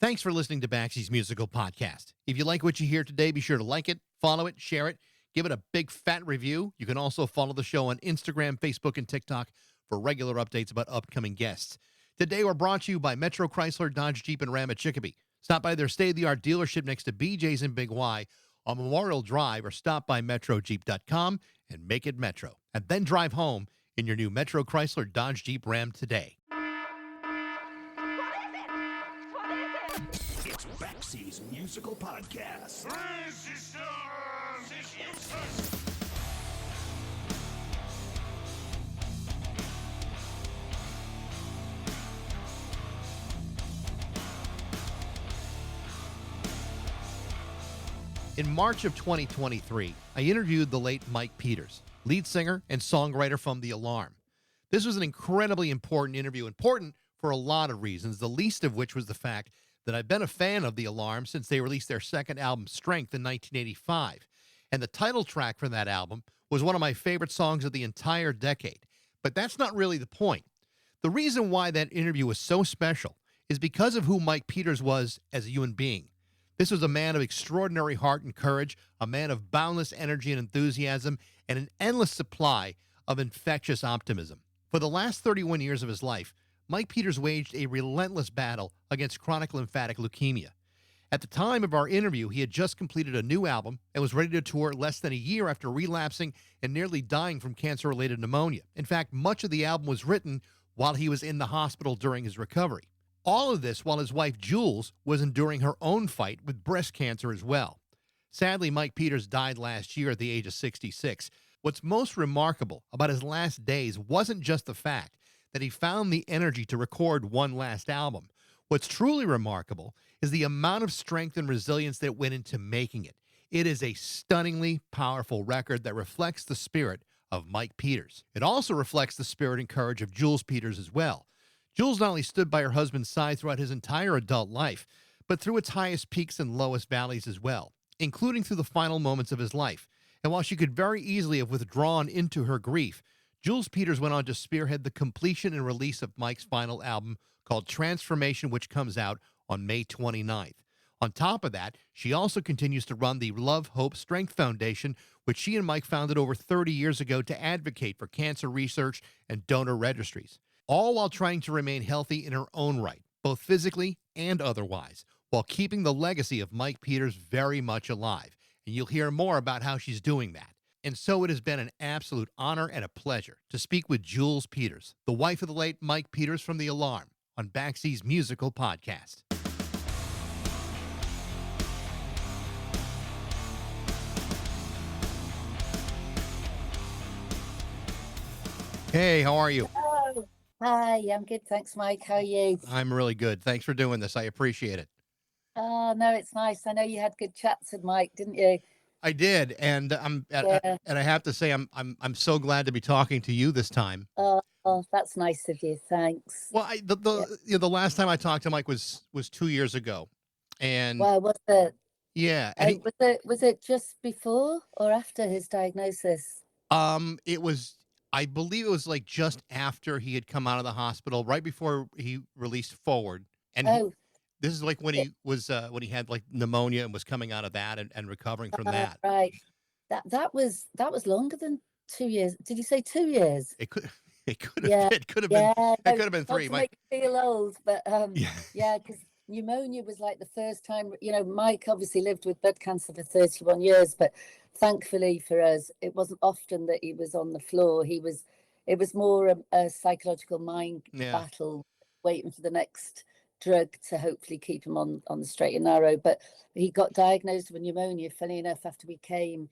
Thanks for listening to Baxie's Musical Podcast. If you like what you hear today, be sure to like it, follow it, share it, give it a big fat review. You can also follow the show on Instagram, Facebook, and TikTok for regular updates about upcoming guests. Today, we're brought to you by Metro Chrysler, Dodge, Jeep, and Ram at Chicopee. Stop by their state-of-the-art dealership next to BJ's in Big Y on Memorial Drive, or stop by MetroJeep.com and make it Metro. And then drive home in your new Metro Chrysler, Dodge, Jeep, Ram today. It's Baxie's Musical Podcast. In March of 2023, I interviewed the late Mike Peters, lead singer and songwriter from The Alarm. This was an incredibly important interview, important for a lot of reasons, the least of which was the fact that I've been a fan of The Alarm since they released their second album, Strength, in 1985. And the title track for that album was one of my favorite songs of the entire decade. But that's not really the point. The reason why that interview was so special is because of who Mike Peters was as a human being. This was a man of extraordinary heart and courage, a man of boundless energy and enthusiasm, and an endless supply of infectious optimism. For the last 31 years of his life, Mike Peters waged a relentless battle against chronic lymphatic leukemia. At the time of our interview, he had just completed a new album and was ready to tour less than a year after relapsing and nearly dying from cancer-related pneumonia. In fact, much of the album was written while he was in the hospital during his recovery. All of this while his wife, Jules, was enduring her own fight with breast cancer as well. Sadly, Mike Peters died last year at the age of 66. What's most remarkable about his last days wasn't just the fact that he found the energy to record one last album. What's truly remarkable is the amount of strength and resilience that went into making it. It is a stunningly powerful record that reflects the spirit of Mike Peters. It also reflects the spirit and courage of Jules Peters as well. Jules not only stood by her husband's side throughout his entire adult life, but through its highest peaks and lowest valleys as well, including through the final moments of his life. And while she could very easily have withdrawn into her grief, Jules Peters went on to spearhead the completion and release of Mike's final album called Transformation, which comes out on May 29th. On top of that, she also continues to run the Love, Hope, Strength Foundation, which she and Mike founded over 30 years ago to advocate for cancer research and donor registries, all while trying to remain healthy in her own right, both physically and otherwise, while keeping the legacy of Mike Peters very much alive. And you'll hear more about how she's doing that. And so it has been an absolute honor and a pleasure to speak with Jules Peters, the wife of the late Mike Peters from The Alarm, on Baxie's Musical Podcast. Hey, how are you? Oh, hi, I'm good. Thanks, Mike. How are you? I'm really good. Thanks for doing this. I appreciate it. Oh, no, it's nice. I know you had good chats with Mike, didn't you? I did, and Yeah. and I have to say I'm so glad to be talking to you this time. Oh, that's nice of you. Thanks. Well, the last time I talked to Mike was 2 years ago, and Well, was it? yeah, and Was it just before or after his diagnosis? it was, I believe it was like just after he had come out of the hospital, right before he released Forward, and Oh, this is like when he was when he had like pneumonia and was coming out of that and recovering from that. right. That was longer than 2 years. Did you say 2 years? It could Yeah, have it could have yeah. been it No, could have been not 3. to Mike, make you feel old, but yeah. yeah, because pneumonia was like the first time. Mike obviously lived with blood cancer for 31 years, but thankfully for us, it wasn't often that he was on the floor. It was more a psychological mind Yeah. battle, waiting for the next drug to hopefully keep him on the straight and narrow. But he got diagnosed with pneumonia, funny enough, after we came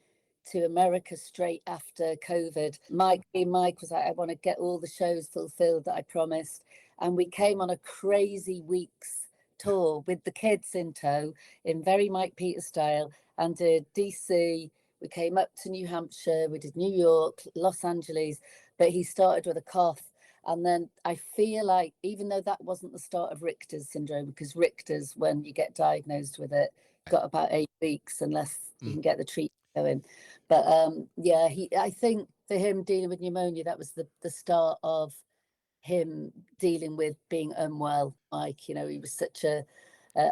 to America straight after COVID. Mike was like, I want to get all the shows fulfilled that I promised. And we came on a crazy week's tour with the kids in tow in very Mike Peters style, and did DC. We came up to New Hampshire, we did New York, Los Angeles, but he started with a cough. And then I feel like, even though that wasn't the start of Richter's syndrome, because Richter's, when you get diagnosed with it, got about 8 weeks unless you can get the treatment going. But yeah, I think for him dealing with pneumonia, that was the start of him dealing with being unwell. Mike, he was such a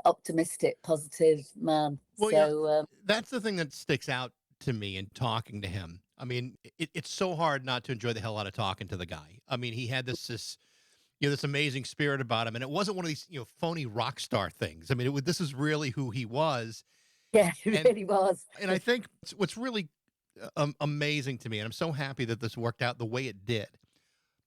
optimistic, positive man. Well, So that's the thing that sticks out to me in talking to him. I mean, it's so hard not to enjoy the hell out of talking to the guy. I mean, he had this this amazing spirit about him, and it wasn't one of these phony rock star things. I mean, this is really who he was. yeah, it and really was. and I think what's really amazing to me, and I'm so happy that this worked out the way it did.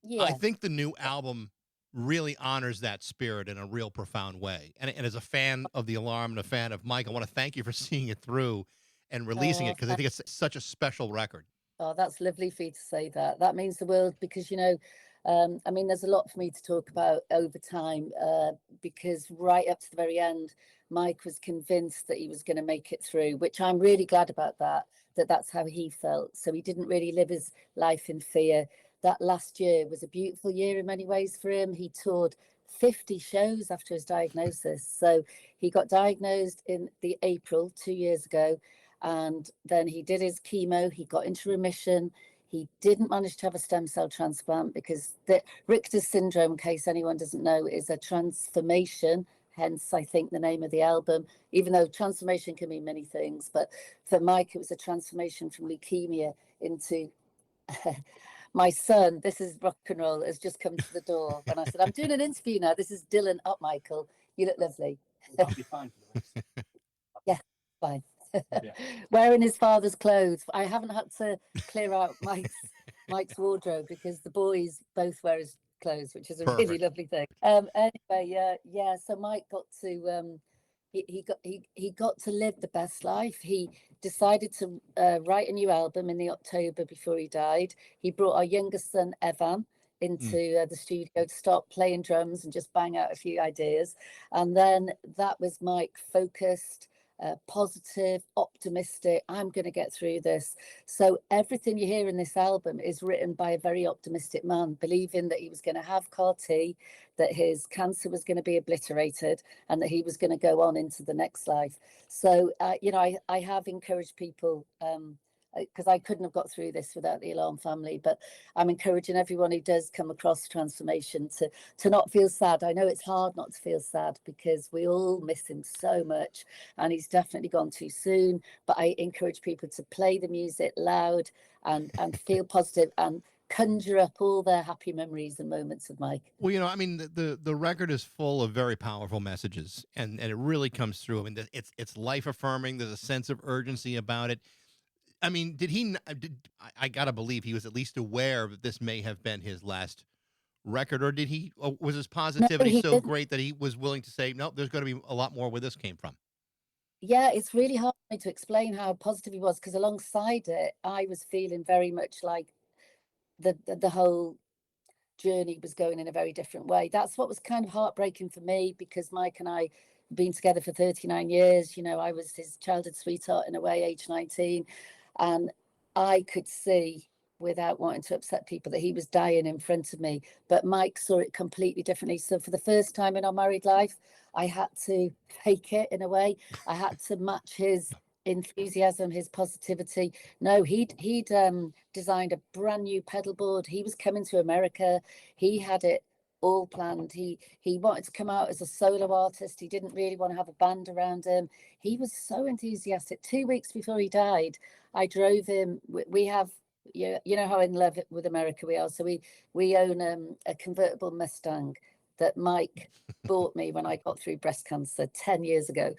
I Yeah. think the new album really honors that spirit in a real profound way. And as a fan of The Alarm and a fan of Mike, I want to thank you for seeing it through and releasing it, Oh, because I think it's such a special record. Oh, that's lovely for you to say that. That means the world because, I mean, there's a lot for me to talk about over time because right up to the very end, Mike was convinced that he was going to make it through, which I'm really glad about that's how he felt. So he didn't really live his life in fear. That last year was a beautiful year in many ways for him. He toured 50 shows after his diagnosis. So he got diagnosed in the April 2 years ago. And then he did his chemo, he got into remission. He didn't manage to have a stem cell transplant because the Richter's syndrome, in case anyone doesn't know, is a transformation. Hence, I think the name of the album, even though transformation can mean many things. But for Mike, it was a transformation from leukemia into my son. This is rock and roll, has just come to the door. When I said, I'm doing an interview now, this is Dylan up, Michael. You look lovely. I'll be fine for the rest. Yeah, fine. Yeah. Wearing his father's clothes. I haven't had to clear out Mike's wardrobe because the boys both wear his clothes, which is a really Perfect. lovely thing. Anyway, yeah. So Mike got to he got to live the best life. He decided to write a new album in the October before he died. He brought our youngest son Evan into the studio to start playing drums and just bang out a few ideas. And then that was Mike, focused, positive, optimistic. I'm going to get through this. So everything you hear in this album is written by a very optimistic man, believing that he was going to have CAR-T, that his cancer was going to be obliterated, and that he was going to go on into the next life. So, I have encouraged people, because I couldn't have got through this without the Alarm family, but I'm encouraging everyone who does come across transformation to not feel sad. I know it's hard not to feel sad because we all miss him so much, and he's definitely gone too soon. But I encourage people to play the music loud and feel positive and conjure up all their happy memories and moments of Mike. Well, I mean, the record is full of very powerful messages, and it really comes through. I mean, it's life affirming. There's a sense of urgency about it. I mean, did he? I gotta believe he was at least aware that this may have been his last record, or did he? Or was his No, positivity he so didn't. great that he was willing to say, "No, there's going to be a lot more where this came from"? Yeah, it's really hard for me to explain how positive he was because alongside it, I was feeling very much like the whole journey was going in a very different way. That's what was kind of heartbreaking for me because Mike and I have been together for 39 years. I was his childhood sweetheart in a way, age 19. And I could see without wanting to upset people that he was dying in front of me. But Mike saw it completely differently. So for the first time in our married life, I had to fake it in a way. I had to match his enthusiasm, his positivity. No, he'd designed a brand new pedal board. He was coming to America. He had it all planned. He wanted to come out as a solo artist. He didn't really want to have a band around him. He was so enthusiastic. 2 weeks before he died, I drove him. We have, you know how in love with America we are. So we own a convertible Mustang that Mike bought me when I got through breast cancer 10 years ago.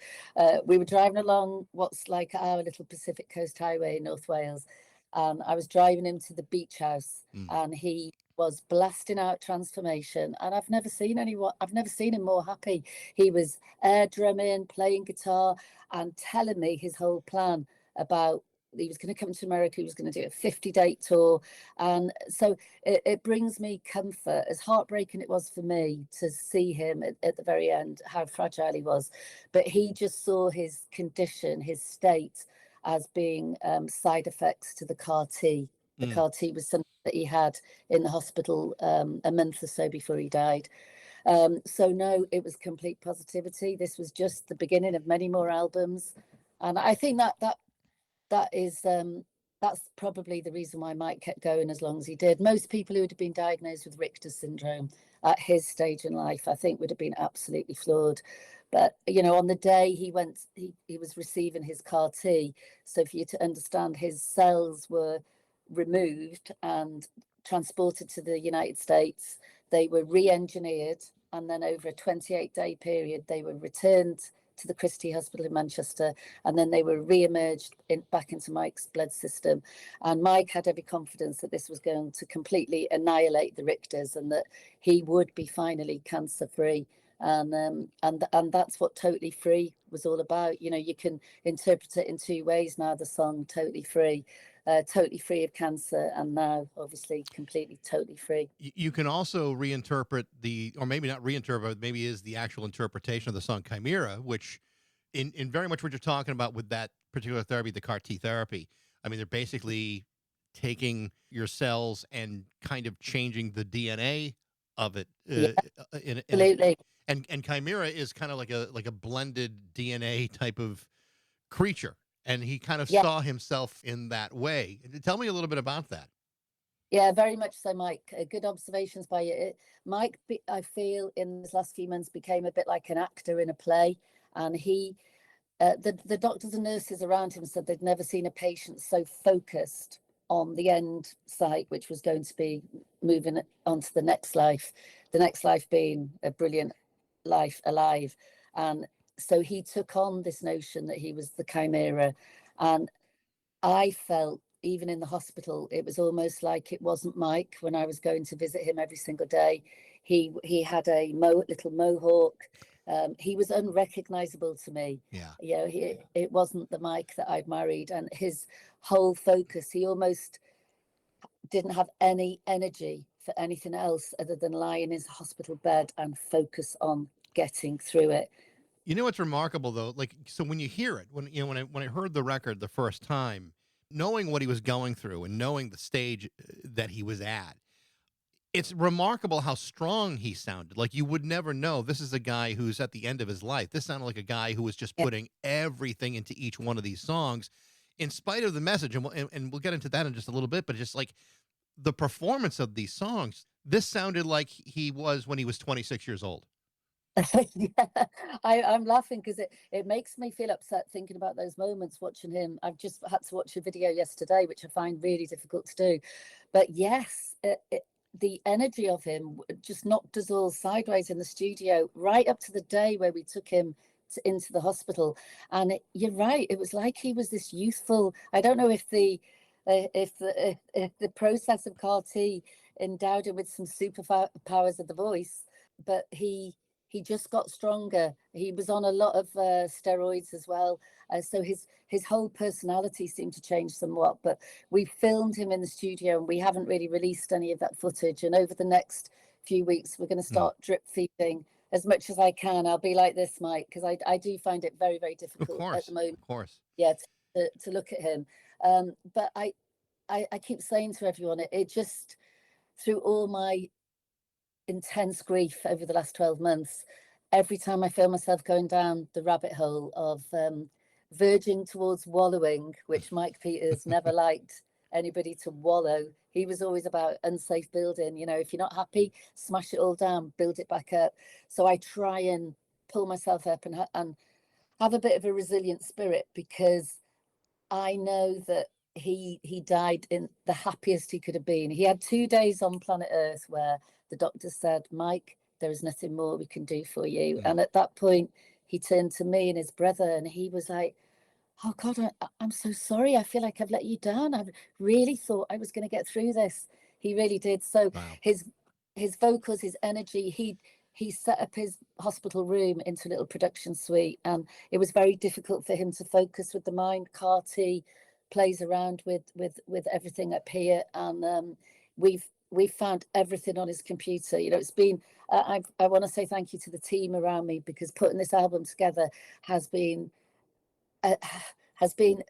We were driving along what's like our little Pacific Coast Highway in North Wales. And I was driving him to the beach house and he was blasting out transformation. And I've never seen him more happy. He was air drumming, playing guitar and telling me his whole plan about he was going to come to America, he was going to do a 50-date tour. And so it brings me comfort, as heartbreaking it was for me to see him at the very end, how fragile he was. But he just saw his condition, his state, as being side effects to the CAR-T. The CAR-T was something that he had in the hospital a month or so before he died. So no, it was complete positivity. This was just the beginning of many more albums. And I think that is that's probably the reason why Mike kept going as long as he did. Most people who would have been diagnosed with Richter's syndrome at his stage in life, I think, would have been absolutely floored. But, you know, on the day he went, he was receiving his CAR T. So for you to understand, his cells were removed and transported to the United States. They were re-engineered, and then over a 28-day period, they were returned to the Christie Hospital in Manchester, and then they were re-emerged back into Mike's blood system. And Mike had every confidence that this was going to completely annihilate the Richters and that he would be finally cancer-free. And that's what Totally Free was all about. You know, you can interpret it in two ways now, the song Totally Free. Totally free of cancer, and now obviously completely totally free. You can also reinterpret or maybe not reinterpret, maybe is the actual interpretation of the song Chimera, which in very much what you're talking about with that particular therapy, the CAR T therapy. I mean, they're basically taking your cells and kind of changing the DNA of it. Absolutely. And Chimera is kind of like a blended DNA type of creature. And he kind of saw himself in that way. Tell me a little bit about that. Yeah, very much so, Mike. Good observations by you. Mike, I feel in his last few months became a bit like an actor in a play. And the doctors and nurses around him said they'd never seen a patient so focused on the end site, which was going to be moving on to the next life being a brilliant life alive. And so he took on this notion that he was the chimera. And I felt, even in the hospital, it was almost like it wasn't Mike when I was going to visit him every single day. He had a little mohawk. He was unrecognizable to me. Yeah. You know, it wasn't the Mike that I'd married. And his whole focus, he almost didn't have any energy for anything else other than lie in his hospital bed and focus on getting through it. You know what's remarkable though? Like, so when you hear it, when I heard the record the first time, knowing what he was going through and knowing the stage that he was at, it's remarkable how strong he sounded. Like, you would never know this is a guy who's at the end of his life. This sounded like a guy who was just putting everything into each one of these songs, in spite of the message. And we'll get into that in just a little bit. But just like the performance of these songs, this sounded like he was when he was 26 years old. Yeah, I'm laughing because it makes me feel upset thinking about those moments watching him. I've just had to watch a video yesterday, which I find really difficult to do. But yes, the energy of him just knocked us all sideways in the studio, right up to the day where we took him into the hospital. And you're right, it was like he was this youthful. I don't know if the process of CAR T endowed him with some superpowers of the voice, but he just got stronger. He was on a lot of steroids as well. So his whole personality seemed to change somewhat. But we filmed him in the studio and we haven't really released any of that footage. And over the next few weeks, we're going to start drip feeding as much as I can. I'll be like this, Mike, because I do find it very, very difficult at the moment. Of course. Yeah, to look at him. But I keep saying to everyone, it just, through all my intense grief over the last 12 months, every time I feel myself going down the rabbit hole of verging towards wallowing, which Mike Peters never liked anybody to wallow. He was always about unsafe building. You know, if you're not happy, smash it all down, build it back up. So I try and pull myself up and have a bit of a resilient spirit, because I know that he died in the happiest he could have been. He had 2 days on planet Earth where the doctor said, Mike, there is nothing more we can do for you. And at that point, he turned to me and his brother and he was like, oh God, I'm so sorry. I feel like I've let you down. I really thought I was going to get through this. He really did. So Wow. his vocals, his energy, he set up his hospital room into a little production suite, and it was very difficult for him to focus with the mind. CAR T plays around with everything up here, and we've found everything on his computer. You know, it's been I want to say thank you to the team around me, because putting this album together has been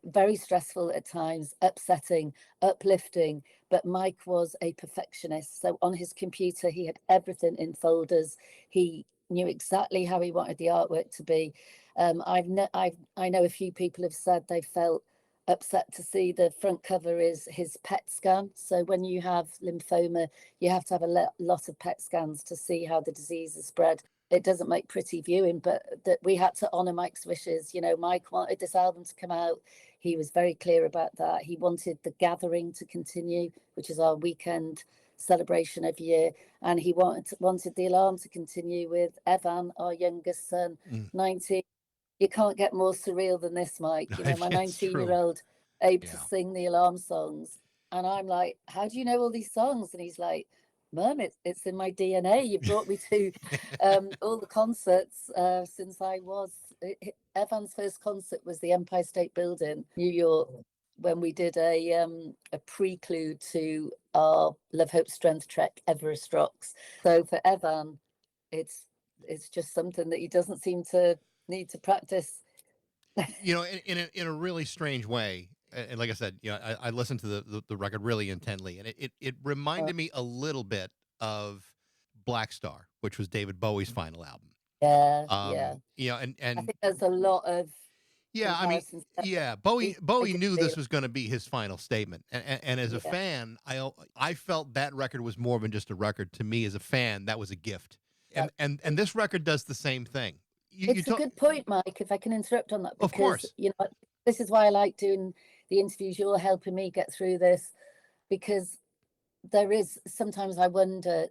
very stressful at times, upsetting, uplifting. But Mike was a perfectionist. So on his computer, he had everything in folders. He knew exactly how he wanted the artwork to be. I know a few people have said they felt upset to see the front cover is his PET scan. So when you have lymphoma, you have to have a lot of PET scans to see how the disease is spread. it doesn't make pretty viewing, but that we had to honor Mike's wishes. You know, Mike wanted this album to come out. He was very clear about that. He wanted the gathering to continue, which is our weekend celebration every year, and he wanted the alarm to continue with Evan, our youngest son, 19. You can't get more surreal than this, Mike. You know, my 19-year-old able to sing the alarm songs, and I'm like, how do you know all these songs? And he's like, Mum, it's in my DNA. You brought me to all the concerts since I was. Evan's first concert was the Empire State Building, New York, when we did a prelude to our Love, Hope, Strength trek, Everest Rocks. So for Evan, it's just something that he doesn't seem to need to practice. You know, in a really strange way. And like I said, you know, I listened to the record really intently, and it reminded me a little bit of Black Star, which was David Bowie's final album. Yeah. You know, and I think there's a lot of comparisons. Bowie knew this was going to be his final statement, and as a fan, I felt that record was more than just a record. To me, as a fan, that was a gift, and this record does the same thing. It's a good point, Mike, if I can interrupt on that, because, of course, you know, this is why I like doing the interviews. You're helping me get through this, because there is sometimes I wonder,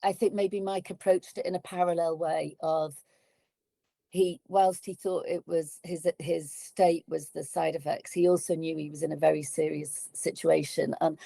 I think maybe Mike approached it in a parallel way of whilst he thought it was his state was the side effects, he also knew he was in a very serious situation. And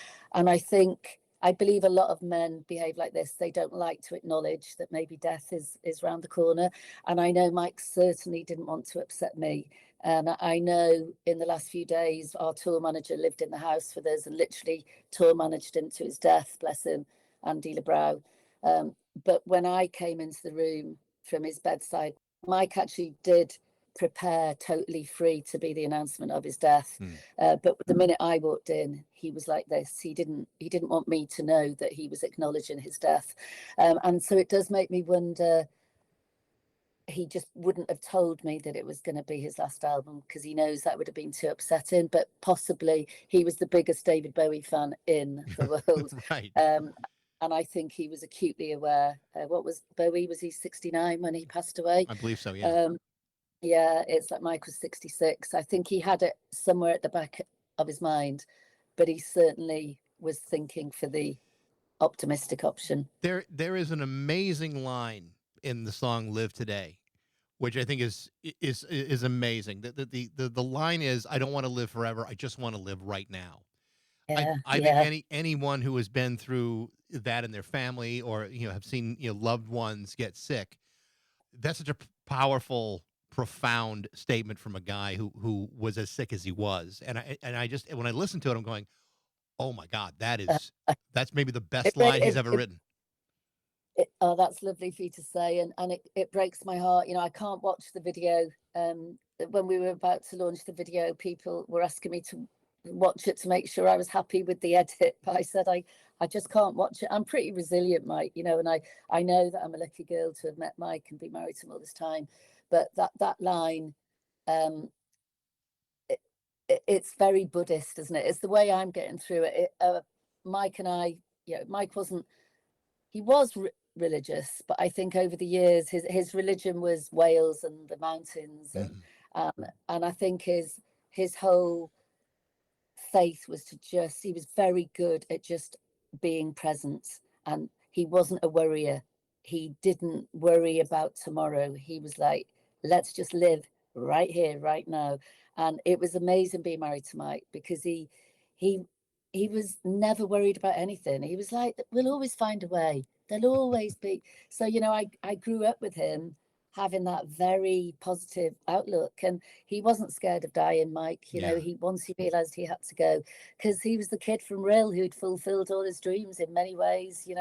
I believe a lot of men behave like this. They don't like to acknowledge that maybe death is round the corner. And I know Mike certainly didn't want to upset me. And I know in the last few days, our tour manager lived in the house with us and literally tour managed him to his death, bless him, Andy LeBrow. But when I came into the room from his bedside, Mike actually did prepare totally free to be the announcement of his death. But the minute I walked in, he was like this. He didn't want me to know that he was acknowledging his death. And so it does make me wonder, he just wouldn't have told me that it was going to be his last album because he knows that would have been too upsetting. But possibly he was the biggest David Bowie fan in the world. Right. And I think he was acutely aware. What was Bowie? Was he 69 when he passed away? I believe so, yeah. Yeah, it's like Mike was 66. I think he had it somewhere at the back of his mind, but he certainly was thinking for the optimistic option. There is an amazing line in the song "Live Today," which I think is amazing. The line is, "I don't want to live forever. I just want to live right now." I think anyone who has been through that in their family, or have seen loved ones get sick, that's such a powerful, profound statement from a guy who was as sick as he was. And I just, when I listen to it, I'm going, oh my God, that's maybe the best line he's ever written. That's lovely for you to say, and it breaks my heart. I can't watch the video. When we were about to launch the video, people were asking me to watch it to make sure I was happy with the edit, but I said I just can't watch it. I'm pretty resilient, Mike, and I know that I'm a lucky girl to have met Mike and be married to him all this time. But that line, it's very Buddhist, isn't it? It's the way I'm getting through it. Mike and I, Mike he was religious, but I think over the years his religion was Wales and the mountains, and I think his whole faith was he was very good at just being present, and he wasn't a worrier. He didn't worry about tomorrow. He was like, let's just live right here, right now. And it was amazing being married to Mike, because he was never worried about anything. He was like, we'll always find a way. There'll always be. So, I grew up with him having that very positive outlook, and he wasn't scared of dying, Mike. Once he realized he had to go, because he was the kid from Rill who'd fulfilled all his dreams in many ways. He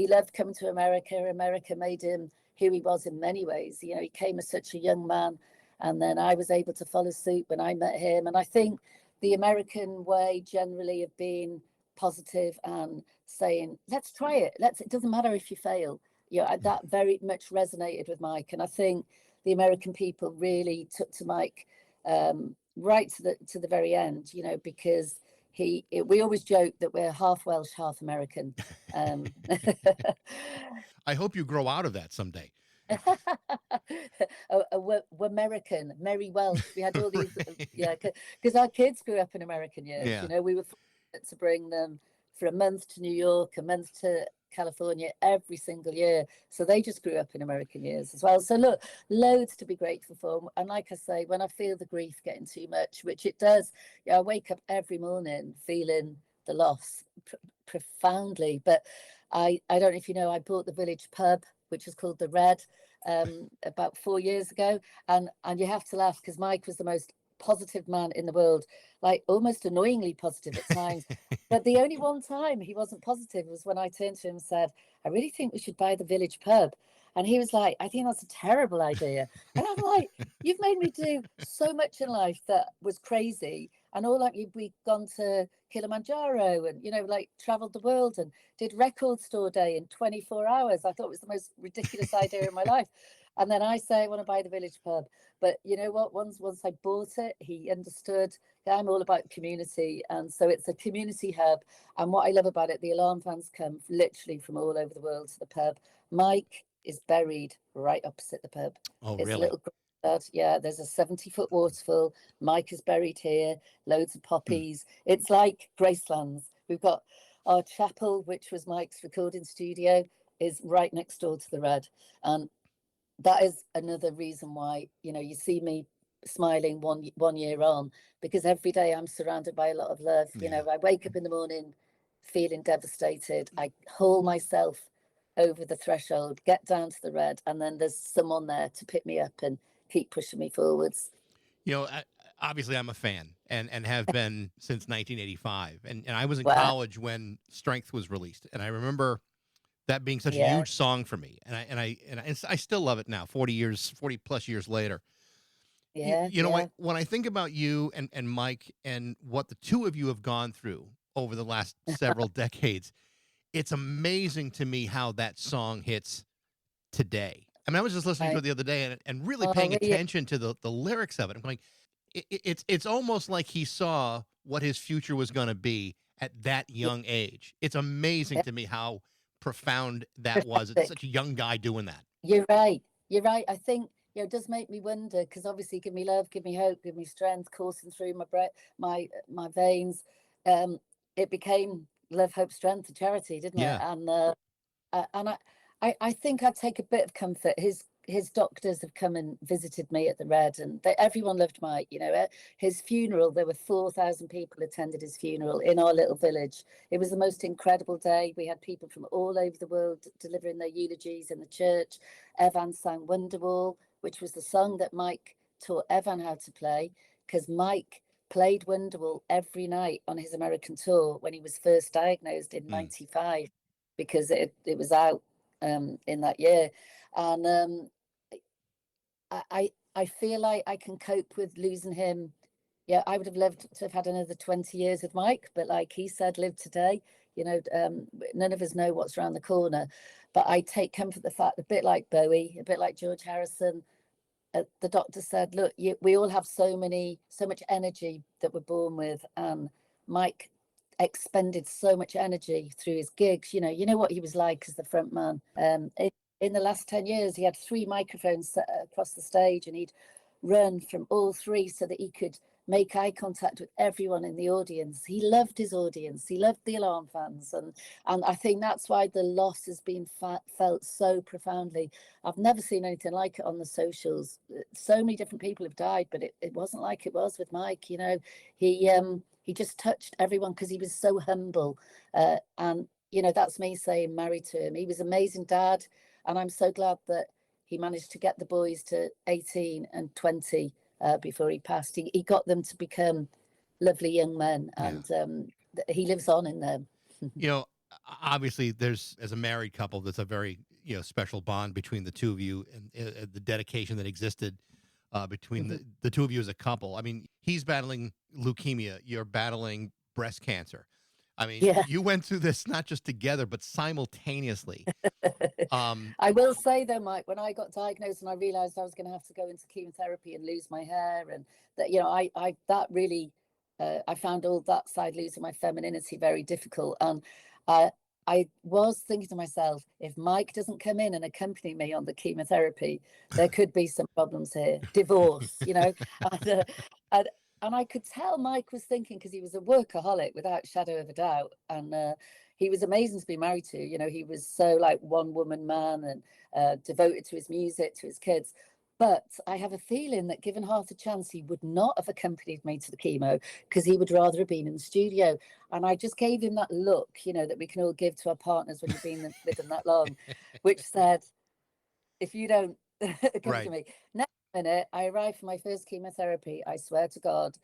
loved coming to America. America made him who he was in many ways. He came as such a young man, and then I was able to follow suit when I met him. And I think the American way generally of being positive and saying, let's try it. It doesn't matter if you fail. That very much resonated with Mike. And I think the American people really took to Mike right to the very end, because we always joke that we're half Welsh, half American. Um, I hope you grow out of that someday. American, Merry Welsh. We had all these, Right. yeah, because our kids grew up in American years. Yeah. You know, we were fortunate to bring them for a month to New York, a month to California every single year. So they just grew up in American years as well. So look, loads to be grateful for. And like I say, when I feel the grief getting too much, which it does, I wake up every morning feeling the loss profoundly. But I don't know if you know, I bought the village pub, which is called the Red, about 4 years ago. And you have to laugh because Mike was the most positive man in the world, like almost annoyingly positive at times. But the only one time he wasn't positive was when I turned to him and said, I really think we should buy the village pub. And he was like, I think that's a terrible idea. And I'm like, you've made me do so much in life that was crazy. And all like we've gone to Kilimanjaro and, like traveled the world and did record store day in 24 hours. I thought it was the most ridiculous idea in my life. And then I say I want to buy the village pub. But you know what? Once I bought it, he understood. I'm all about community. And so it's a community hub. And what I love about it, the alarm fans come literally from all over the world to the pub. Mike is buried right opposite the pub. Oh, It's a really? little graveyard. Yeah, there's a 70-foot waterfall. Mike is buried here, loads of poppies. It's like Gracelands. We've got our chapel, which was Mike's recording studio, is right next door to the Red. And that is another reason why, you see me smiling one year on, because every day I'm surrounded by a lot of love. Yeah. I wake up in the morning feeling devastated. I haul myself over the threshold, get down to the Red, and then there's someone there to pick me up and keep pushing me forwards. Obviously I'm a fan and have been since 1985. And I was in Wow. college when Strength was released. And I remember that being such a Yeah. huge song for me. And I still love it now, 40 plus years later. Yeah. When I think about you and Mike and what the two of you have gone through over the last several decades, it's amazing to me how that song hits today. I mean, I was just listening to it the other day and really paying attention to the lyrics of it. I'm going, it's almost like he saw what his future was going to be at that young age. It's amazing to me how profound that was. It's such a young guy doing that. You're right. I think, it does make me wonder, because obviously give me love, give me hope, give me strength coursing through my breath, my veins. It became love, hope, strength, a charity, didn't it? Yeah. And I think I take a bit of comfort. His doctors have come and visited me at the Red, and everyone loved Mike. His funeral, there were 4,000 people attended his funeral in our little village. It was the most incredible day. We had people from all over the world delivering their eulogies in the church. Evan sang Wonderwall, which was the song that Mike taught Evan how to play, because Mike played Wonderwall every night on his American tour when he was first diagnosed in 95, because it was out in that year. And I feel like I can cope with losing him. Yeah, I would have loved to have had another 20 years with Mike, but like he said, live today. None of us know what's around the corner. But I take comfort in the fact, a bit like Bowie, a bit like George Harrison, the doctor said, look, we all have so much energy that we're born with. And Mike expended so much energy through his gigs. You know what he was like as the front man. In the last 10 years, he had 3 microphones set across the stage, and he'd run from all 3 so that he could make eye contact with everyone in the audience. He loved his audience. He loved the alarm fans. And I think that's why the loss has been felt so profoundly. I've never seen anything like it on the socials. So many different people have died, but it wasn't like it was with Mike. He just touched everyone because he was so humble. And that's me saying married to him. He was an amazing dad. And I'm so glad that he managed to get the boys to 18 and 20 before he passed. He got them to become lovely young men, and he lives on in them. Obviously, as a married couple, there's a very special bond between the two of you, and the dedication that existed between the two of you as a couple. I mean, he's battling leukemia, you're battling breast cancer. I mean, you went through this not just together, but simultaneously. I will say though, Mike, when I got diagnosed and I realized I was going to have to go into chemotherapy and lose my hair, and that, I that really I found all that side, losing my femininity, very difficult. And I was thinking to myself, if Mike doesn't come in and accompany me on the chemotherapy, there could be some problems here. Divorce, you know. And, and, and I could tell Mike was thinking, because he was a workaholic without shadow of a doubt. And he was amazing to be married to. You know, he was so like one woman man and devoted to his music, to his kids. But I have a feeling that given half the chance, he would not have accompanied me to the chemo, because he would rather have been in the studio. And I just gave him that look, you know, that we can all give to our partners when you've been with them that long, which said, if you don't accompany me. Next minute, I arrived for my first chemotherapy. I swear to God,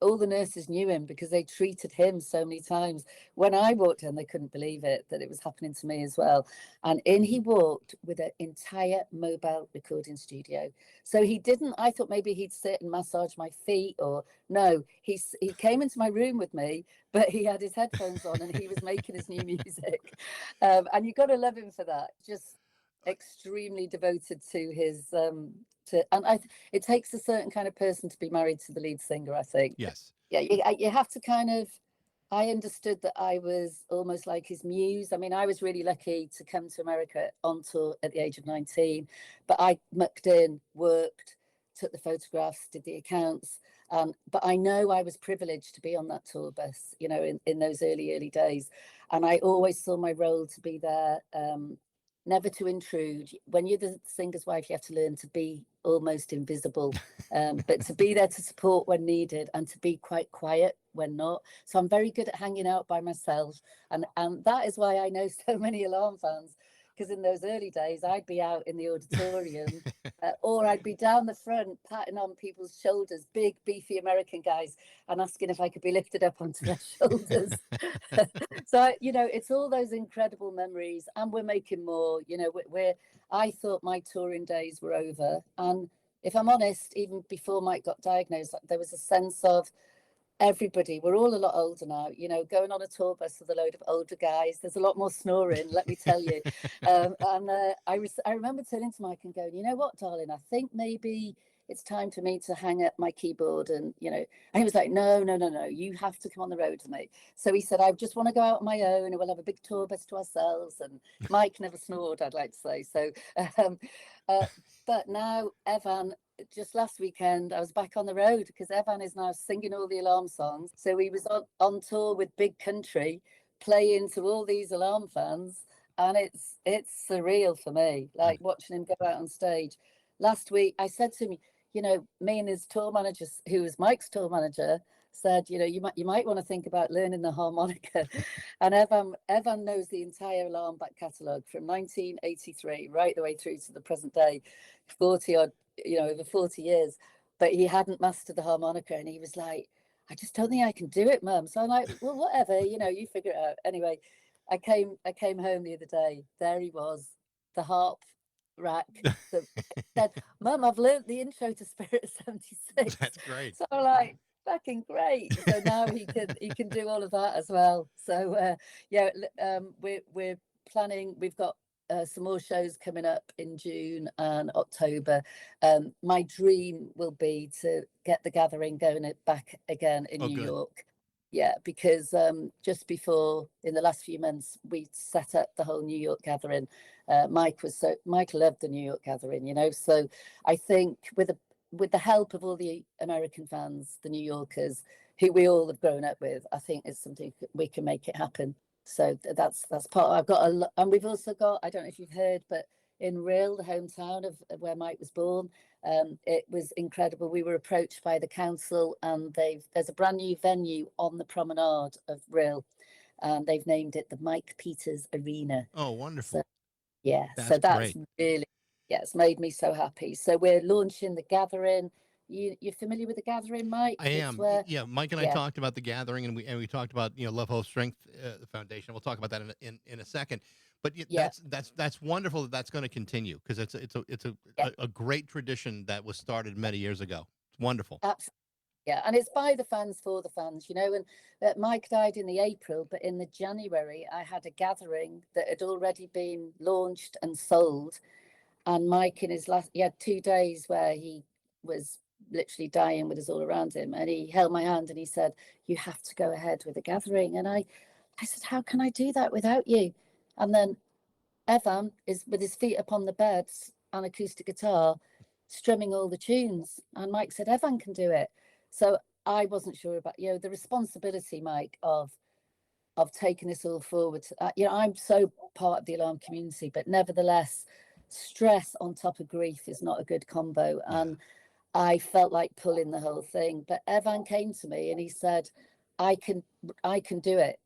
all the nurses knew him because they treated him so many times. When I walked in, they couldn't believe it, that it was happening to me as well. And in he walked with an entire mobile recording studio. So he didn't, I thought maybe he'd sit and massage my feet, or no, he came into my room with me, but he had his headphones on and he was making his new music. And you got to love him for that. Just extremely devoted to his it takes a certain kind of person to be married to the lead singer, I think. Yes. Yeah, you have to kind of, I understood that I was almost like his muse. I mean, I was really lucky to come to America on tour at the age of 19, but I mucked in, worked, took the photographs, did the accounts. But I know I was privileged to be on that tour bus, you know, in those early days. And I always saw my role to be there, never to intrude. When you're the singer's wife, you have to learn to be almost invisible, but to be there to support when needed and to be quite quiet when not. So I'm very good at hanging out by myself. And that is why I know so many Alarm fans, because in those early days, I'd be out in the auditorium or I'd be down the front patting on people's shoulders, big, beefy American guys, and asking if I could be lifted up onto their shoulders. So, you know, it's all those incredible memories, and we're making more. You know, I thought my touring days were over. And if I'm honest, even before Mike got diagnosed, there was a sense of, everybody, we're all a lot older now, you know, going on a tour bus with a load of older guys, there's a lot more snoring, let me tell you. I remember turning to Mike and going, you know what, darling, I think maybe it's time for me to hang up my keyboard. And, you know, and he was like, no, you have to come on the road with me. So he said, I just want to go out on my own and we'll have a big tour bus to ourselves. And Mike never snored, I'd like to say. So, but now Evan, just last weekend, I was back on the road because Evan is now singing all the Alarm songs. So he was on tour with Big Country, playing to all these Alarm fans. And it's surreal for me, like watching him go out on stage. Last week, I said to him, you know, me and his tour manager, who was Mike's tour manager, said, you know, you might want to think about learning the harmonica. And Evan knows the entire Alarm back catalogue from 1983 right the way through to the present day, 40 odd, you know, over 40 years. But he hadn't mastered the harmonica, and he was like, I just don't think I can do it, Mum. So I'm like, well, whatever, you know, you figure it out. Anyway, I came home the other day. There he was, the harp rack. Said, Mum, I've learnt the intro to Spirit 76. That's great. So I'm like, fucking great. So now he can do all of that as well. So we're planning. We've got some more shows coming up in June and October. My dream will be to get the Gathering going back again in New York. Yeah, because just before, in the last few months, we set up the whole New York Gathering. Mike loved the New York Gathering, you know. So I think with the help of all the American fans, the New Yorkers, who we all have grown up with, I think it's something we can make it happen. So that's part. I've got and we've also got, I don't know if you've heard, but in Rhyl, the hometown of where Mike was born, it was incredible. We were approached by the council, and there's a brand new venue on the promenade of Rhyl, and they've named it the Mike Peters Arena. Oh, wonderful! So, yeah, that's great. Really, it's made me so happy. So we're launching the Gathering. You're familiar with the Gathering, Mike? I am. Yeah, Mike and I talked about the Gathering, and we talked about, you know, Love, Hope, Strength Foundation. We'll talk about that in a second. But that's wonderful that that's going to continue, because it's a great tradition that was started many years ago. It's wonderful. Absolutely. Yeah, and it's by the fans for the fans, you know. And Mike died in the April, but in the January, I had a Gathering that had already been launched and sold. And Mike, in his he had 2 days where he was literally dying with us all around him. And he held my hand and he said, "You have to go ahead with the gathering." And I said, "How can I do that without you?" And then Evan is with his feet up on the bed, an acoustic guitar, strumming all the tunes. And Mike said, "Evan can do it." So I wasn't sure about, the responsibility, Mike, of taking this all forward. I'm so part of the alarm community, but nevertheless, stress on top of grief is not a good combo. And I felt like pulling the whole thing. But Evan came to me and he said, I can do it.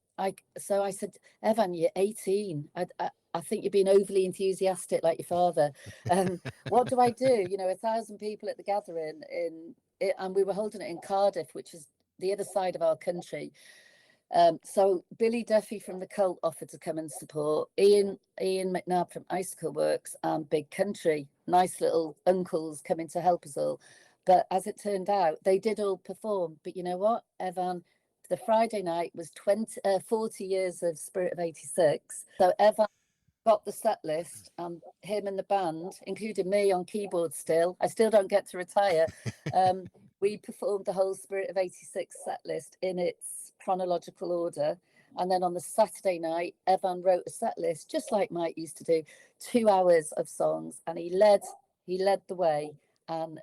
So I said, "Evan, you're 18. I think you're being overly enthusiastic like your father. What do I do? 1,000 people at the gathering and we were holding it in Cardiff, which is the other side of our country. So Billy Duffy from the Cult offered to come and support. Ian McNabb from Icicle Works and Big Country, nice little uncles coming to help us all. But as it turned out, they did all perform. But you know what, Evan? The Friday night was 40 years of Spirit of 86. So Evan got the set list, and him and the band, including me on keyboard still. I still don't get to retire. We performed the whole Spirit of 86 set list in its chronological order. And then on the Saturday night, Evan wrote a set list, just like Mike used to do, 2 hours of songs. And he led the way, and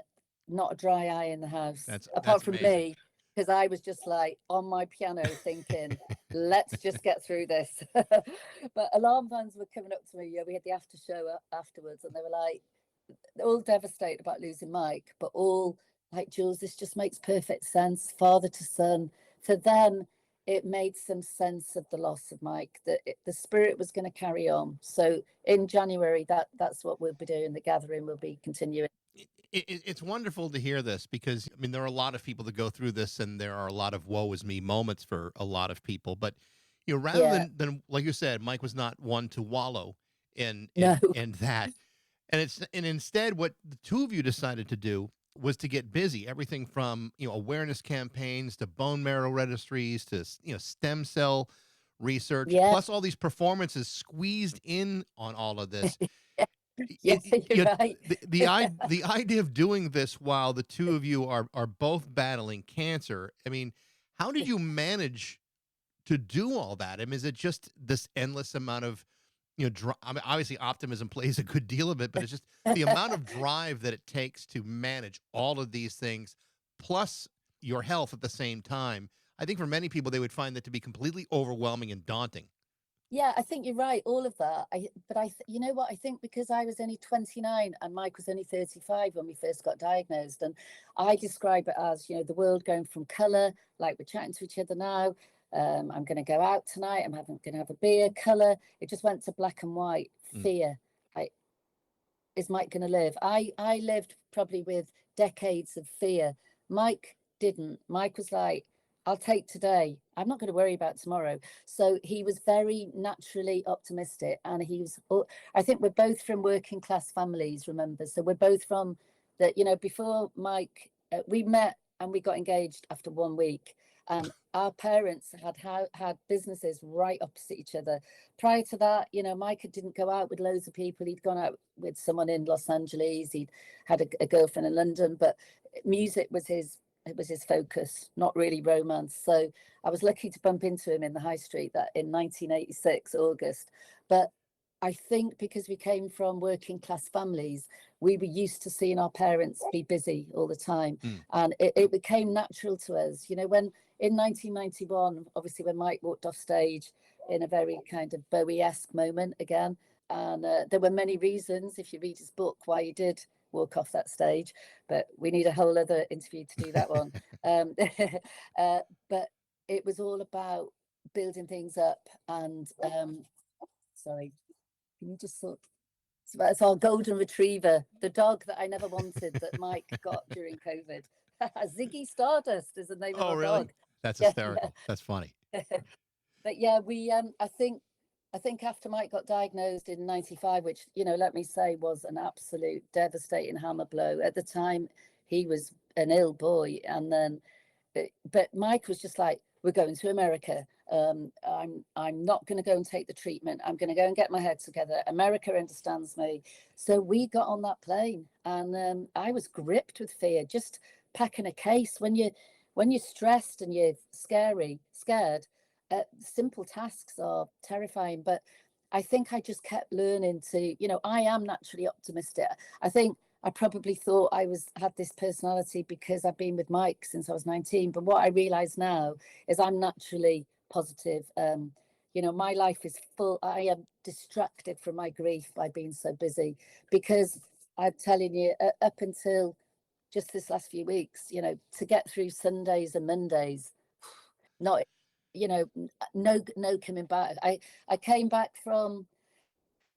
not a dry eye in the house, apart from amazing. me, because I was just like on my piano thinking, let's just get through this. But alarm fans were coming up to me. We had the after show afterwards, and they were like, all devastated about losing Mike, but all like, "Jules, this just makes perfect sense, father to son." For them, it made some sense of the loss of Mike, that the spirit was going to carry on. So in January, that's what we'll be doing. The gathering will be continuing. It's wonderful to hear this, because I mean, there are a lot of people that go through this, and there are a lot of woe is me moments for a lot of people. But rather than like you said, Mike was not one to wallow in No. that, and instead, what the two of you decided to do was to get busy. Everything from awareness campaigns to bone marrow registries to stem cell research, plus all these performances squeezed in on all of this. Yes, you're right. The idea of doing this while the two of you are both battling cancer. I mean, how did you manage to do all that? I mean, is it just this endless amount of I mean, obviously optimism plays a good deal of it, but it's just the amount of drive that it takes to manage all of these things, plus your health at the same time. I think for many people, they would find that to be completely overwhelming and daunting. Yeah, I think you're right, all of that. You know what? I think because I was only 29 and Mike was only 35 when we first got diagnosed, and I describe it as, the world going from colour, like we're chatting to each other now. I'm going to go out tonight. I'm going to have a beer. Colour. It just went to black and white. Fear. Like, is Mike going to live? I lived probably with decades of fear. Mike didn't. Mike was like, "I'll take today. I'm not going to worry about tomorrow." So he was very naturally optimistic, and I think we're both from working class families, remember? So we're both from that, before Mike, we met and we got engaged after 1 week. Our parents had businesses right opposite each other. Prior to that, Mike didn't go out with loads of people. He'd gone out with someone in Los Angeles. He'd had a girlfriend in London, but music was his focus, not really romance. So I was lucky to bump into him in the high street that in 1986, August. But I think because we came from working class families, we were used to seeing our parents be busy all the time. And it became natural to us. When in 1991, obviously when Mike walked off stage in a very kind of Bowie-esque moment again, and there were many reasons, if you read his book, why he did walk off that stage, but we need a whole other interview to do that one. But it was all about building things up. And sorry, can you just sort? It's our golden retriever, the dog that I never wanted, that Mike got during COVID. Ziggy Stardust is the name of our dog. That's hysterical. That's funny. But yeah, we I think after Mike got diagnosed in 95, which, let me say was an absolute devastating hammer blow. At the time, he was an ill boy. And then, but Mike was just like, "We're going to America. I'm not going to go and take the treatment. I'm going to go and get my head together. America understands me. So we got on that plane, and I was gripped with fear, just packing a case. When you're stressed and you're scared, simple tasks are terrifying. But I think I just kept learning to, I am naturally optimistic. I think I probably thought had this personality because I've been with Mike since I was 19. But what I realize now is I'm naturally positive. My life is full. I am distracted from my grief by being so busy, because I'm telling you, up until just this last few weeks, to get through Sundays and Mondays, not, no coming back. I came back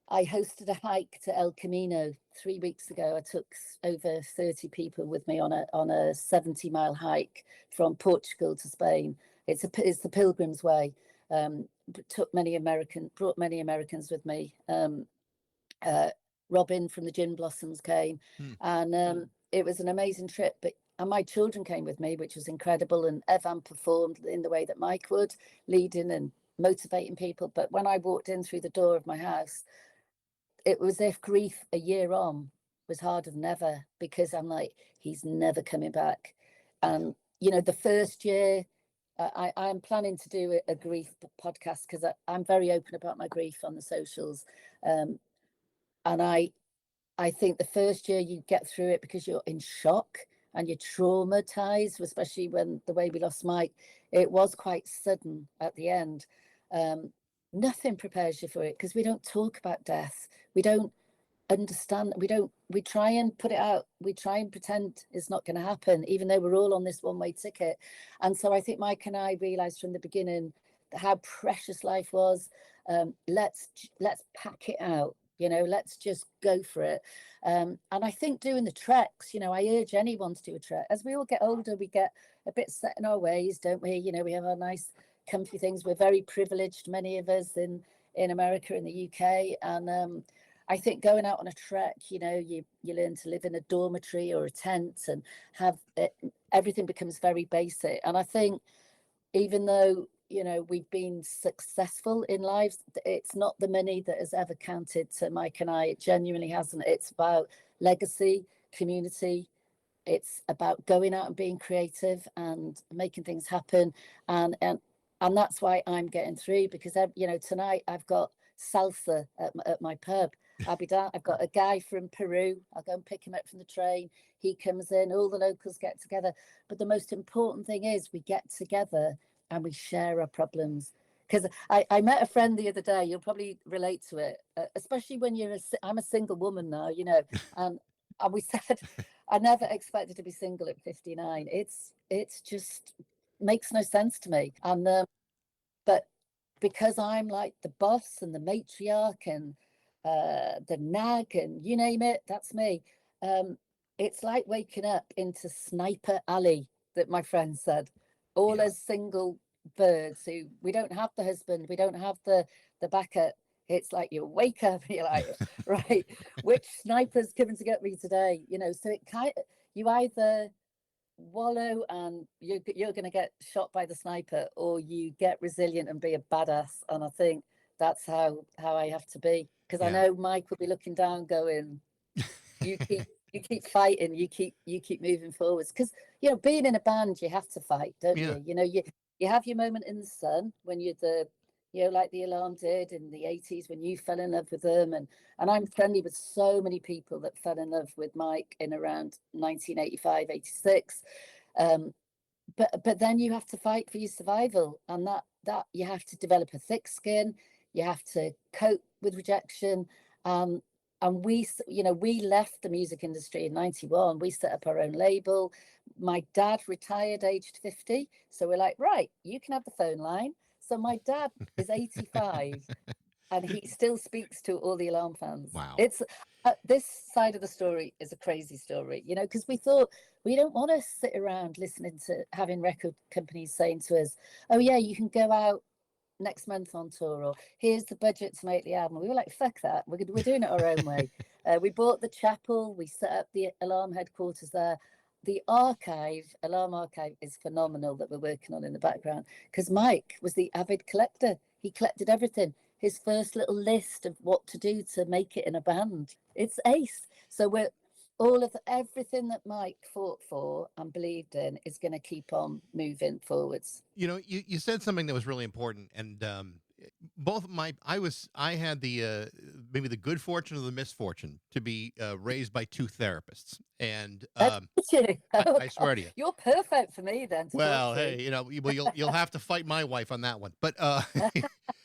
I hosted a hike to El Camino 3 weeks ago. I took over 30 people with me on a 70-mile hike from Portugal to Spain. It's the Pilgrim's Way. Brought many Americans with me. Robin from the Gin Blossoms came, and it was an amazing trip. And my children came with me, which was incredible. And Evan performed in the way that Mike would, leading and motivating people. But when I walked in through the door of my house, it was as if grief a year on was harder than ever, because I'm like, he's never coming back. And, the first year, I'm planning to do a grief podcast, because I'm very open about my grief on the socials. And I think the first year you get through it because you're in shock and you're traumatized, especially when the way we lost Mike, it was quite sudden at the end. Nothing prepares you for it, because we don't talk about death. We don't understand. We try and put it out. We try and pretend it's not going to happen, even though we're all on this one-way ticket. And so I think Mike and I realized from the beginning how precious life was. Let's pack it out. Let's just go for it. And I think doing the treks, I urge anyone to do a trek. As we all get older, we get a bit set in our ways, don't we? We have our nice comfy things. We're very privileged, many of us in America, in the UK. And I think going out on a trek, you learn to live in a dormitory or a tent, and have everything becomes very basic. And I think even though, we've been successful in lives, it's not the money that has ever counted to Mike and I. It genuinely hasn't. It's about legacy, community. It's about going out and being creative and making things happen. And that's why I'm getting through, because, tonight I've got salsa at my pub. I'll be down. I've got a guy from Peru. I'll go and pick him up from the train. He comes in, all the locals get together. But the most important thing is we get together and we share our problems. Because I met a friend the other day, you'll probably relate to it, especially when I'm a single woman now, and we said, I never expected to be single at 59. It's just makes no sense to me. And but because I'm like the boss and the matriarch and the nag and you name it, that's me. It's like waking up into Sniper Alley, that my friend said. All as single birds who, we don't have the husband, we don't have the backup. It's like you wake up and you're like, right, which sniper's coming to get me today? So it you either wallow and you're going to get shot by the sniper, or you get resilient and be a badass. And I think that's how I have to be, because I know Mike will be looking down going, you keep fighting, you keep moving forwards, because being in a band, you have to fight, don't you? You have your moment in the sun when you're like the Alarm did in the 80s, when you fell in love with them, and I'm friendly with so many people that fell in love with Mike in around 1985, 86. But then you have to fight for your survival, and that you have to develop a thick skin. You have to cope with rejection. And we left the music industry in 91. We set up our own label. My dad retired aged 50. So we're like, right, you can have the phone line. So my dad is 85 and he still speaks to all the Alarm fans. Wow. It's this side of the story is a crazy story, because we thought we don't want to sit around listening to having record companies saying to us, oh yeah, you can go out next month on tour, or here's the budget to make the album. We were like, fuck that, we're doing it our own way. We bought the chapel, we set up the Alarm headquarters there. the archive, Alarm Archive, is phenomenal that we're working on in the background, because Mike was the avid collector. He collected everything. His first little list of what to do to make it in a band. It's ace. So we're all of everything that Mike fought for and believed in is going to keep on moving forwards. You know, you said something that was really important, and both I had the maybe the good fortune or the misfortune to be raised by two therapists, and You? Oh, I swear to you. you're perfect for me then. Well, hey, you know, you'll have to fight my wife on that one, but Oh,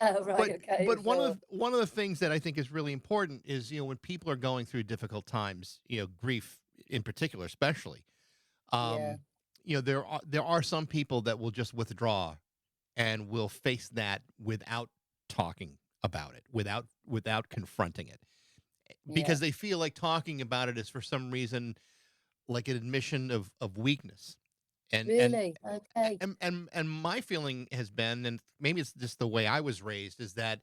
right, okay, but sure. one of the things that I think is really important is, you know, when people are going through difficult times, you know, grief in particular, especially, Yeah, you know, there are some people that will just withdraw and will face that without talking about it, without confronting it, yeah. because they feel like talking about it is for some reason like an admission of weakness. And and Really? Okay. and my feeling has been, and maybe it's just the way I was raised, is that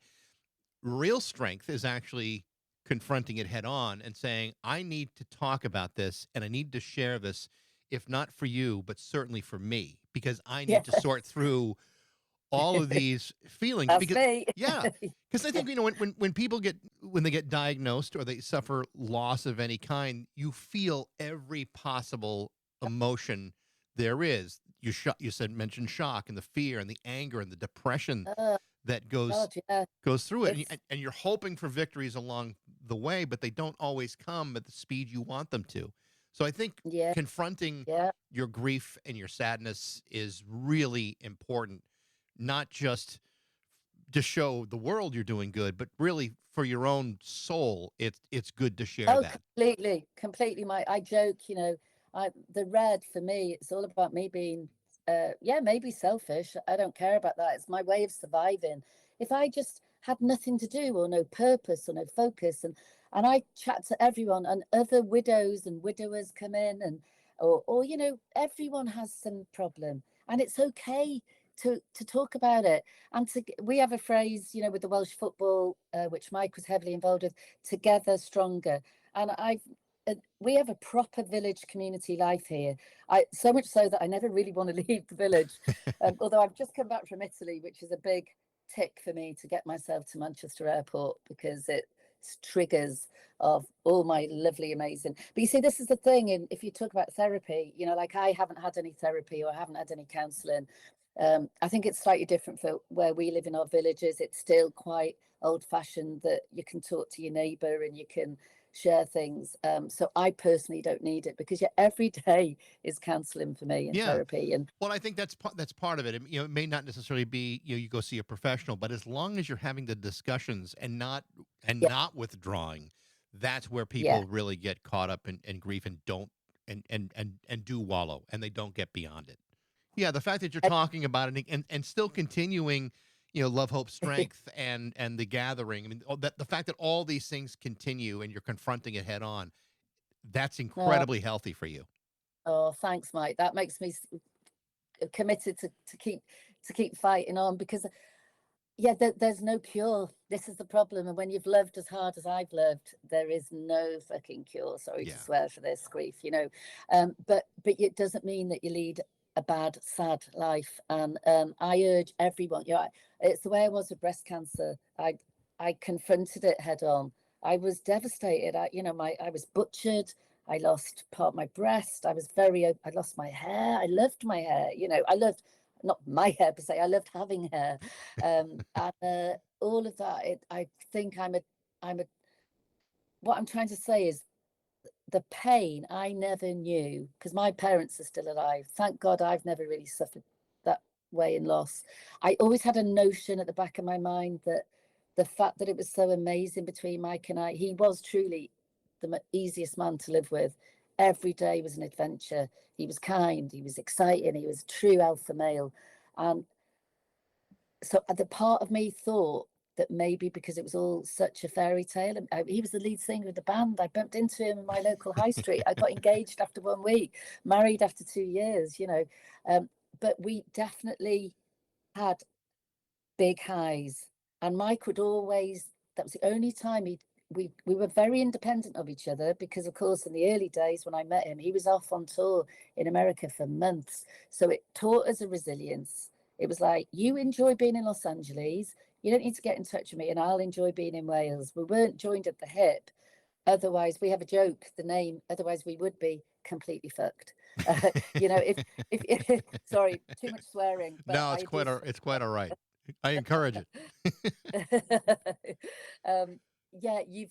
real strength is actually confronting it head on and saying, I need to talk about this and I need to share this, if not for you, but certainly for me, because I need to Yes. sort through all of these feelings. That's Because me. yeah, because I think, you know, when people when they get diagnosed or they suffer loss of any kind, you feel every possible emotion there is. You said, mentioned shock and the fear and the anger and the depression Oh, that God, yeah. goes through it, It's, and you're hoping for victories along the way, but they don't always come at the speed you want them to. So I think yeah, confronting yeah. your grief and your sadness is really important, not just to show the world you're doing good, but really for your own soul. It's good to share Oh, that. completely. I joke, you know, the red for me, it's all about me being, yeah, maybe selfish. I don't care about that. It's my way of surviving. If I just had nothing to do or no purpose or no focus, and I chat to everyone, and other widows and widowers come in, and or you know, everyone has some problem, and it's okay to talk about it. And we have a phrase, you know, with the Welsh football, which Mike was heavily involved with, together stronger. And we have a proper village community life here. So much so that I never really want to leave the village. Although I've just come back from Italy, which is a big tick for me to get myself to Manchester Airport, because it triggers of all my lovely, amazing. But you see, this is the thing. And if you talk about therapy, you know, like I haven't had any therapy or I haven't had any counselling. I think it's slightly different for where we live in our villages. It's still quite old fashioned that you can talk to your neighbour and you can share things. So I personally don't need it, because every day is counselling for me and Yeah. therapy. And Well, I think that's part of it. You know, it may not necessarily be, you know, you go see a professional, but as long as you're having the discussions and yeah, not withdrawing, that's where yeah, people really get caught up in grief and don't and do wallow, and they don't get beyond it. Yeah, the fact that you're talking about it and still continuing, you know, love, hope, strength, and the gathering. I mean, the fact that all these things continue and you're confronting it head on, that's oh, incredibly healthy for you. oh, thanks, Mike. That makes me committed to keep fighting on, because yeah, there's no cure. This is the problem. And when you've loved as hard as I've loved, there is no fucking cure. Sorry to Yeah. swear for this, grief, you know. But it doesn't mean that you lead a bad, sad life. And I urge everyone, you know, it's the way I was with breast cancer. I confronted it head on. I was devastated. You know, I was butchered. I lost part of my breast. I lost my hair. I loved my hair. You know, I loved, not my hair per se. I loved having hair, and all of that. I think I'm a. What I'm trying to say is the pain I never knew, because my parents are still alive. Thank God I've never really suffered that way in loss. I always had a notion at the back of my mind that the fact that it was so amazing between Mike and I, he was truly the easiest man to live with. Every day was an adventure. He was kind, he was exciting, he was a true alpha male. And so the part of me thought that maybe because it was all such a fairy tale, and he was the lead singer of the band. I bumped into him in my local high street. I got engaged after 1 week, married after 2 years, you know. But we definitely had big highs. And Mike would always, that was the only time we were very independent of each other because, of course, in the early days when I met him, he was off on tour in America for months. So it taught us a resilience. It was like, you enjoy being in Los Angeles, you don't need to get in touch with me, and I'll enjoy being in Wales. We weren't joined at the hip. Otherwise, we have a joke, the name, otherwise we would be completely fucked. You know, if sorry, too much swearing, but No, I do. it's quite all right. I encourage it. Yeah, you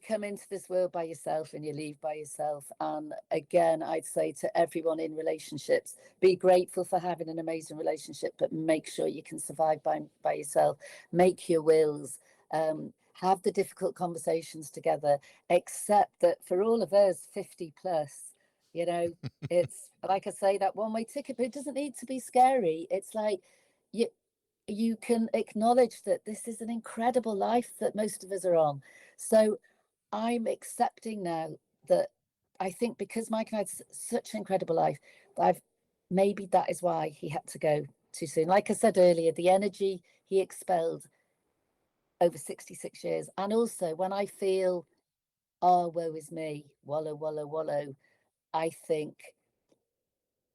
come into this world by yourself and you leave by yourself. And again, I'd say to everyone in relationships, be grateful for having an amazing relationship, but make sure you can survive by yourself. Make your wills. Have the difficult conversations together. Accept that for all of us 50 plus, you know, it's like I say, that one-way ticket, but it doesn't need to be scary. It's like you can acknowledge that this is an incredible life that most of us are on. So I'm accepting now that I think because Mike had such an incredible life, that maybe that is why he had to go too soon. Like I said earlier, the energy he expelled over 66 years. And also when I feel, oh, woe is me, wallow, wallow, wallow, I think,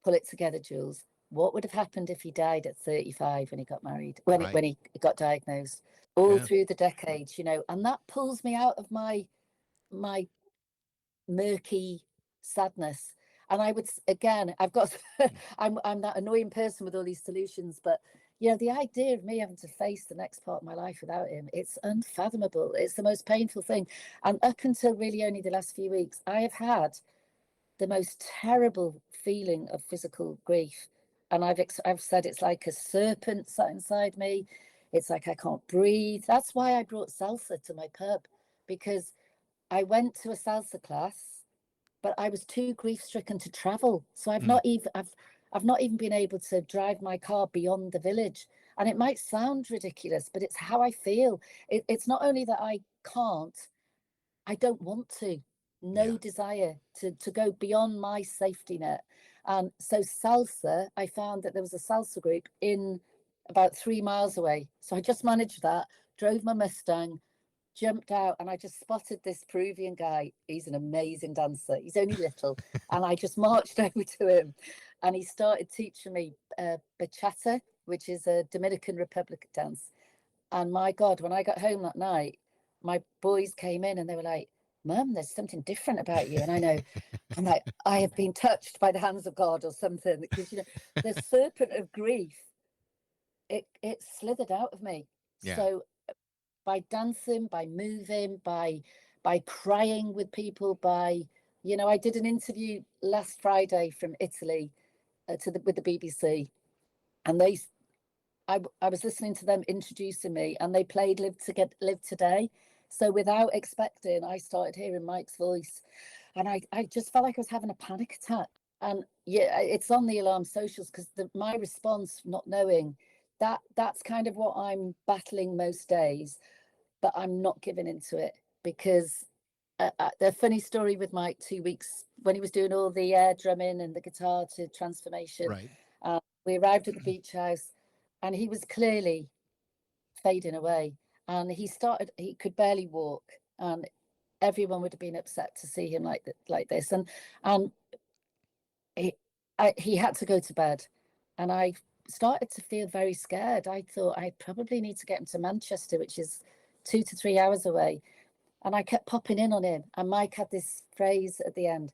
pull it together, Jules. What would have happened if he died at 35 when he got married, when Right. when he got diagnosed, all Yeah. through the decades, you know, and that pulls me out of my murky sadness. And I would, again, I've got, I'm that annoying person with all these solutions, but you know, the idea of me having to face the next part of my life without him, it's unfathomable. It's the most painful thing. And up until really only the last few weeks, I have had the most terrible feeling of physical grief. And I've said it's like a serpent sat inside me. It's like I can't breathe. That's why I brought salsa to my pub, because I went to a salsa class, but I was too grief stricken to travel. So I've not even been able to drive my car beyond the village. And it might sound ridiculous, but it's how I feel. It's not only that I can't, I don't want to. No Yeah. desire to go beyond my safety net. And so salsa, I found that there was a salsa group in about 3 miles away. So I just managed that, drove my Mustang, jumped out, and I just spotted this Peruvian guy. He's an amazing dancer. He's only little. And I just marched over to him and he started teaching me bachata, which is a Dominican Republic dance. And my God, when I got home that night, my boys came in and they were like, Mum, there's something different about you. And I know, I'm like, I have been touched by the hands of God or something. Because, you know, the serpent of grief, it slithered out of me. Yeah. So by dancing, by moving, by crying with people, by, you know, I did an interview last Friday from Italy with the BBC, and I was listening to them introducing me, and they played Live Today. So without expecting, I started hearing Mike's voice, and I just felt like I was having a panic attack. And yeah, it's on the Alarm socials, because my response, not knowing, that's kind of what I'm battling most days, but I'm not giving into it, because the funny story with Mike, 2 weeks when he was doing all the air drumming and the guitar to Transformation, Right. we arrived at the beach house and he was clearly fading away, and he could barely walk, and everyone would have been upset to see him like this, and he had to go to bed, and I started to feel very scared. I thought I probably need to get him to Manchester, which is 2 to 3 hours away, and I kept popping in on him, and Mike had this phrase at the end,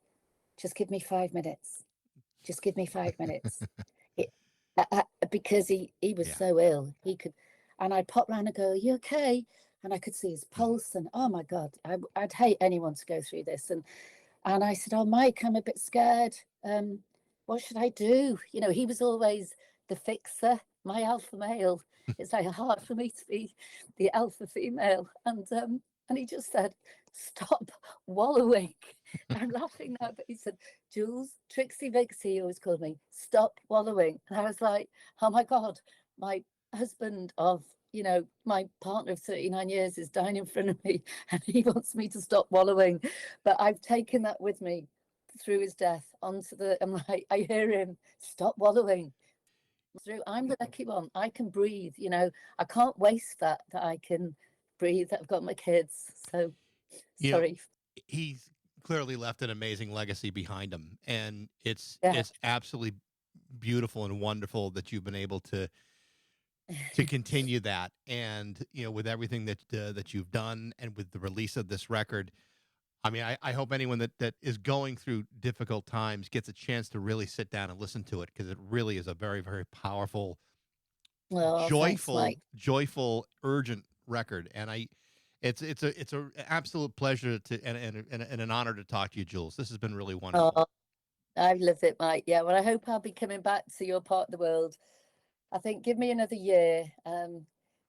just give me 5 minutes, just give me 5 minutes. It, because he was Yeah. so ill, he could, and I'd pop round and go, are you okay? And I could see his pulse, and oh my God, I'd hate anyone to go through this. And I said, oh, Mike, I'm a bit scared. What should I do? You know, he was always the fixer, my alpha male. It's like hard for me to be the alpha female. And he just said, stop wallowing. I'm laughing now, but he said, Jules, Trixie Vixie, he always called me, stop wallowing. And I was like, oh my God, my husband of, you know, my partner of 39 years is dying in front of me, and he wants me to stop wallowing. But I've taken that with me through his death I'm like, I hear him, stop wallowing. I'm the lucky one. I can breathe, you know, I can't waste that I can breathe. I've got my kids, so You know, sorry. he's clearly left an amazing legacy behind him, and it's Yeah. it's absolutely beautiful and wonderful that you've been able to continue that. And with everything that you've done, and with the release of this record, I mean, I hope anyone that is going through difficult times gets a chance to really sit down and listen to it, because it really is a very, very powerful, Well, thanks, Mike. joyful, urgent record. And it's a absolute pleasure to and an honor to talk to you, Jules. This has been really wonderful. Oh, I've loved it, Mike. Yeah, well, I hope I'll be coming back to your part of the world. I think give me another year.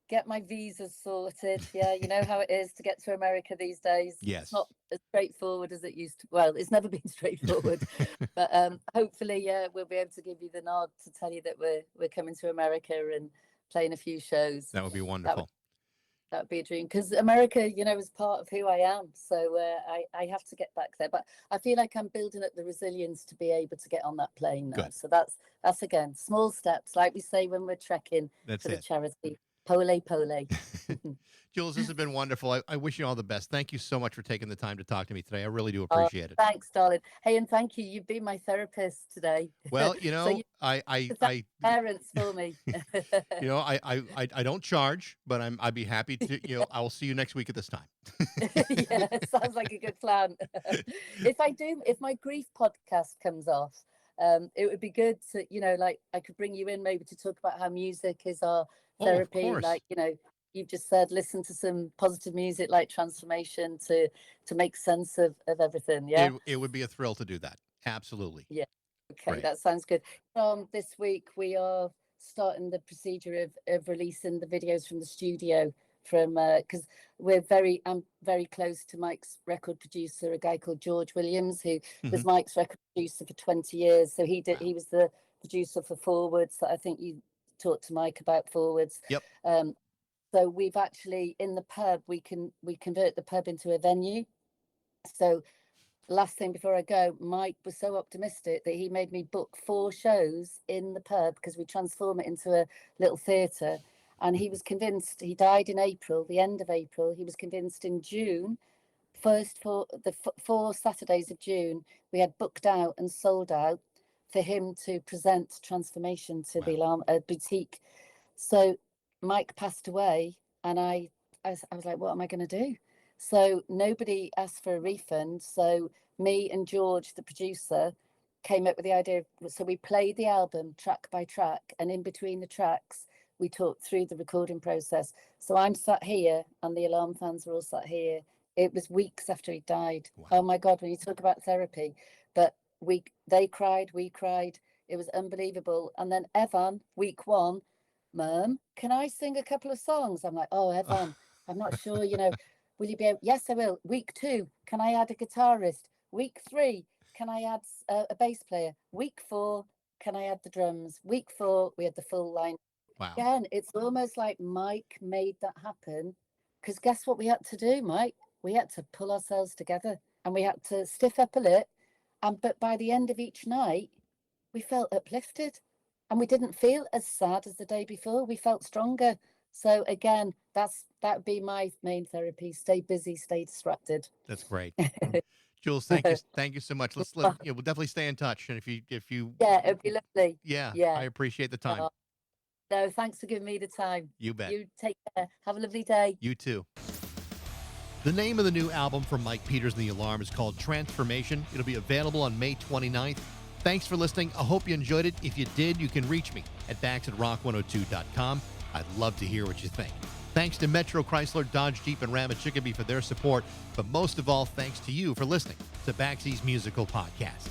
Get my visa sorted. Yeah, you know how it is to get to America these days. Yes. It's not as straightforward as it used to. Well, it's never been straightforward. But hopefully, yeah, we'll be able to give you the nod to tell you that we're coming to America and playing a few shows. That would be wonderful. That would be a dream, because America, is part of who I am. So I have to get back there. But I feel like I'm building up the resilience to be able to get on that plane now. Good. So that's again small steps, like we say when we're trekking That's for the it. charity. Pole, pole. Jules, this has been wonderful. I wish you all the best. Thank you so much for taking the time to talk to me today. I really do appreciate it. Thanks, darling. Hey, and thank you. You've been my therapist today. Well, So I parents for me. I don't charge, but I'd be happy to. I will see you next week at this time. Yeah, sounds like a good plan. If my grief podcast comes off, it would be good to, like I could bring you in maybe to talk about how music is our therapy. Of course. Like, you've just said, listen to some positive music like Transformation to make sense of everything. Yeah. It would be a thrill to do that. Absolutely. Yeah. Okay, Great. that sounds good. This week we are starting the procedure of releasing the videos from the studio from because I'm very close to Mike's record producer, a guy called George Williams, who was Mike's record producer for 20 years. So he was the producer for Forwards, that I think you talked to Mike about Forwards. Yep. So we've actually, in the pub, we convert the pub into a venue. So last thing before I go, Mike was so optimistic that he made me book 4 shows in the pub, because we transform it into a little theatre. And he was convinced, he died in April, the end of April. He was convinced in June, for the 4 Saturdays of June, we had booked out and sold out for him to present Transformation to the Alarm boutique. So Mike passed away, and I was like, what am I going to do? So nobody asked for a refund. So me and George, the producer, came up with the idea. So we played the album track by track, and in between the tracks, we talked through the recording process. So I'm sat here, and the Alarm fans are all sat here. It was weeks after he died. Wow. Oh my God, when you talk about therapy. But they cried, we cried. It was unbelievable. And then Evan, week 1, Mum, can I sing a couple of songs? I'm like, oh, Evan, I'm not sure, will you be able? Yes, I will. Week 2, can I add a guitarist? Week 3, can I add a bass player? Week 4, can I add the drums? Week 4, we had the full line. Wow. Again, it's almost like Mike made that happen, because guess what we had to do, Mike? We had to pull ourselves together, and we had to stiff up a lip. But by the end of each night, we felt uplifted, and we didn't feel as sad as the day before. We felt stronger. So again, that would be my main therapy. Stay busy, stay distracted. That's great. Jules, thank you so much. We'll definitely stay in touch. And if you yeah, it'd be lovely. Yeah, I appreciate the time. No, thanks for giving me the time. You bet. You take care. Have a lovely day. You too. The name of the new album from Mike Peters and the Alarm is called Transformation. It'll be available on May 29th. Thanks for listening. I hope you enjoyed it. If you did, you can reach me at bax@rock102.com. I'd love to hear what you think. Thanks to Metro, Chrysler, Dodge, Jeep, and Ram at Chicopee for their support. But most of all, thanks to you for listening to Baxie's Musical Podcast.